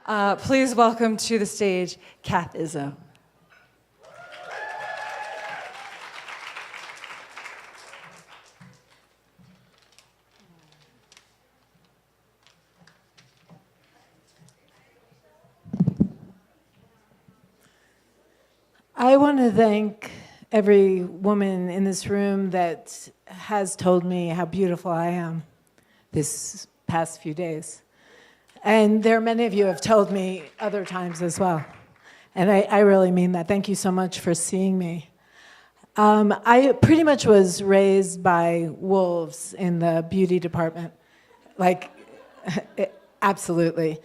Please welcome to the stage, Kathe Izzo. I want to thank every woman in this room that has told me how beautiful I am this past few days. And there are many of you who have told me other times as well. And I really mean that. Thank you so much for seeing me. I pretty much was raised by wolves in the beauty department. Like, absolutely.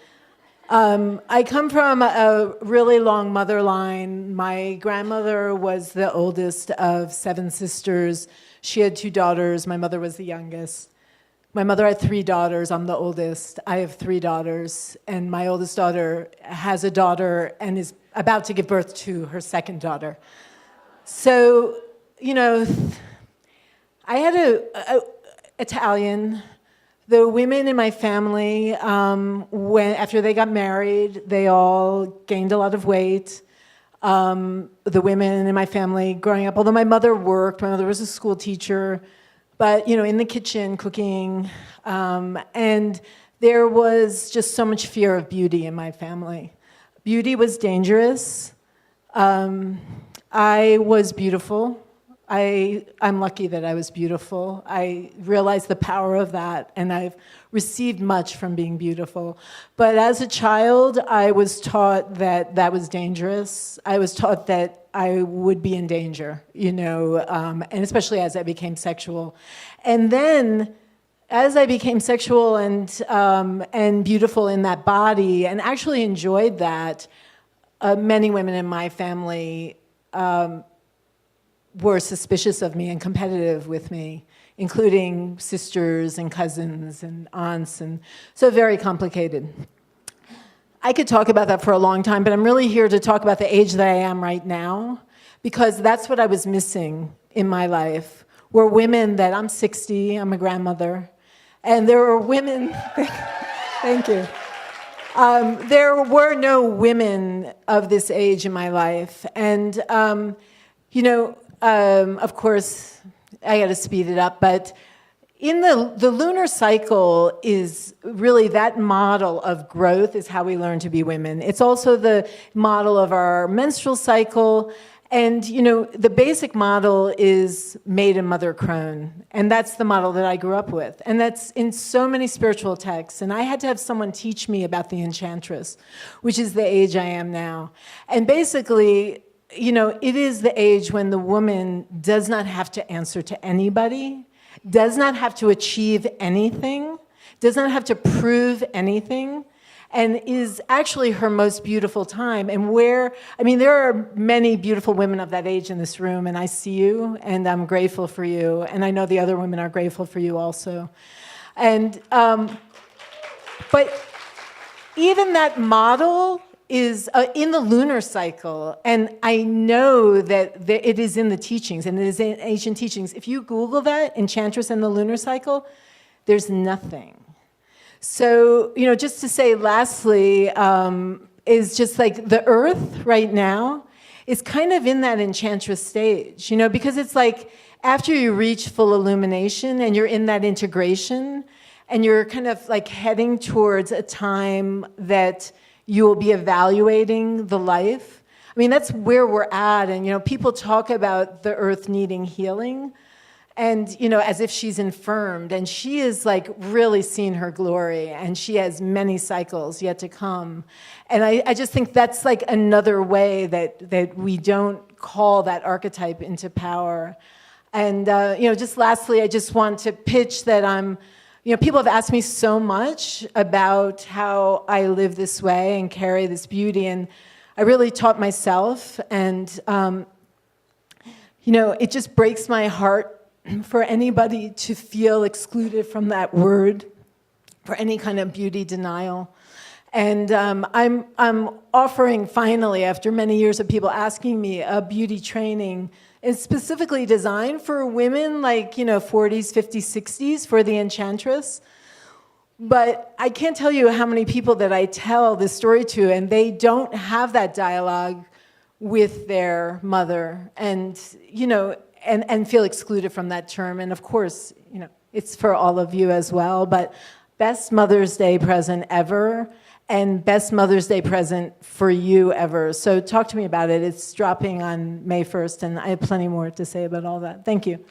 I come from a really long mother line. My grandmother was the oldest of 7 sisters. She had 2 daughters. My mother was the youngest. My mother had 3 daughters. I'm the oldest. I have 3 daughters. And my oldest daughter has a daughter and is about to give birth to her 2nd daughter. So, you know, I had Italian. The women in my family, after they got married, they all gained a lot of weight. The women in my family growing up, although my mother worked, my mother was a school teacher, but, you know, in the kitchen, cooking, and there was just so much fear of beauty in my family. Beauty was dangerous. I was beautiful. I'm lucky that I was beautiful. I realized the power of that, and I've received much from being beautiful. But as a child, I was taught that that was dangerous. I was taught that I would be in danger, you know, and especially as I became sexual. And then, as I became sexual and beautiful in that body, and actually enjoyed that, many women in my family were suspicious of me and competitive with me, including sisters and cousins and aunts, and so very complicated. I could talk about that for a long time, but I'm really here to talk about the age that I am right now, because that's what I was missing in my life, were women that I'm 60, I'm a grandmother, and there were women, thank you. There were no women of this age in my life, and you know, of course, I got to speed it up, but in the lunar cycle is really that model of growth is how we learn to be women. It's also the model of our menstrual cycle, and you know, the basic model is Maiden Mother Crone, and that's the model that I grew up with, and that's in so many spiritual texts, and I had to have someone teach me about the Enchantress, which is the age I am now. And basically, you know, it is the age when the woman does not have to answer to anybody, does not have to achieve anything, does not have to prove anything, and is actually her most beautiful time. And there are many beautiful women of that age in this room, and I see you, and I'm grateful for you, and I know the other women are grateful for you also. And, but even that model is in the lunar cycle, and I know that it is in the teachings, and it is in ancient teachings. If you Google that, Enchantress and the lunar cycle, there's nothing. So, you know, just to say lastly, is just like the earth right now is kind of in that Enchantress stage, you know, because it's like after you reach full illumination and you're in that integration, and you're kind of like heading towards a time that you will be evaluating the life. I mean, that's where we're at. And, you know, people talk about the earth needing healing and, you know, as if she's infirmed. And she is like really seen her glory, and she has many cycles yet to come. And I just think that's like another way that we don't call that archetype into power. And, you know, just lastly, I just want to pitch that you know, people have asked me so much about how I live this way and carry this beauty, and I really taught myself, and, you know, it just breaks my heart for anybody to feel excluded from that word, for any kind of beauty denial. And I'm offering, finally, after many years of people asking me, a beauty training. It's specifically designed for women like, you know, 40s, 50s, 60s, for the Enchantress, But I can't tell you how many people that I tell this story to, and they don't have that dialogue with their mother, and and feel excluded from that term. And of course, it's for all of you as well. But best Mother's Day present ever, and best Mother's Day present for you ever. So talk to me about it. It's dropping on May 1st, and I have plenty more to say about all that. Thank you.